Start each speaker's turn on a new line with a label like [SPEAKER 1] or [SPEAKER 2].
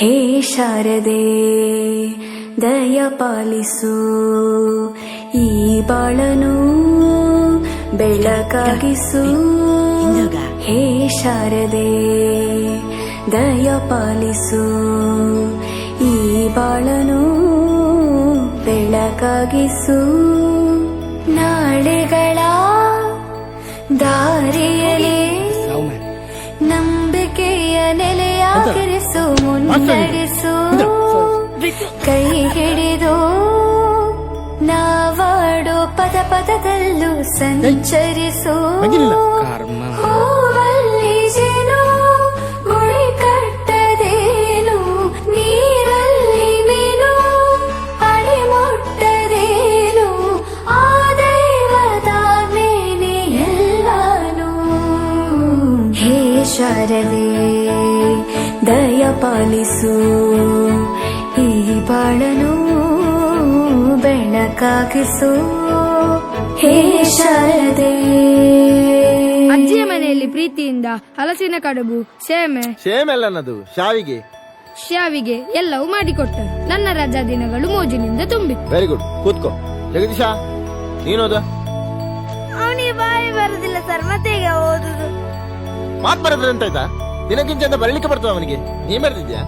[SPEAKER 1] ಹೇ ಶಾರದೆ ದಯ ಪಾಲಿಸು, ಈ ಬಾಳನು ಬೆಳಕಾಗಿಸು. ಹೇ ಶಾರದೆ ದಯ ಪಾಲಿಸು, ಈ ಬಾಳನು ಬೆಳಕಾಗಿಸು. ನಾಳೆಗಳ ದಾರಿಯಲ್ಲಿ ನಂಬಿಕೆಯ ನೆಲೆಯಾಗಿರಿಸು, ಮುನ್ನಡೆಸು. ಕೈ ಹಿಡಿದು ನಾವಾಡೋ ಪದ ಪದದಲ್ಲೂ ಸಂಚರಿಸು. ಹೂವಲ್ಲಿ ಜೇನು ಗುಳಿ ಕಟ್ಟದೇನು, ನೀರಲ್ಲಿ ಮೀನು ಅಡಿ ಮುಟ್ಟದೇನು, ಆ ದೈವದ ಮೇನೆ ಎಲ್ಲಾನು. ಹೇ ಶಾರದೆ ದಯ ಪಾಲಿಸು, ಈ ಬಾಳನು ಬೆಳಕಾಗಿಸು. ಹೇ ಶಾರದೆ.
[SPEAKER 2] ಅಜ್ಜಿಯ ಮನೆಯಲ್ಲಿ ಪ್ರೀತಿಯಿಂದ ಹಲಸಿನ ಕಡುಬು,
[SPEAKER 3] ಸೇಮೆಲ್ಲನದು
[SPEAKER 2] ಶಾವಿಗೆ ಎಲ್ಲವೂ ಮಾಡಿಕೊಟ್ಟರು. ನನ್ನ ರಜಾ ದಿನಗಳು ಮೋಜಿನಿಂದ ತುಂಬಿ.
[SPEAKER 3] ವೆರಿ ಗುಡ್, ಕೂತ್ಕೋ. ಜಗದೀಶ, ನೀನೋದ?
[SPEAKER 2] ಅವನಿಗೆ ಬಾಯಿ ಬರುದಿಲ್ಲ ಸರ್, ಮತ್ತೆ ಈಗ ಓದುದು.
[SPEAKER 3] ಮಾತು ಬರೋದ್ರೆ ಅಂತ ಆಯ್ತಾ? ದಿನಕ್ಕಿಂತ ಬರಲಿಕ್ಕೆ ಬರ್ತದ ಅವನಿಗೆ. ನೀನ್ ಬರ್ತಿದ್ಯಾ?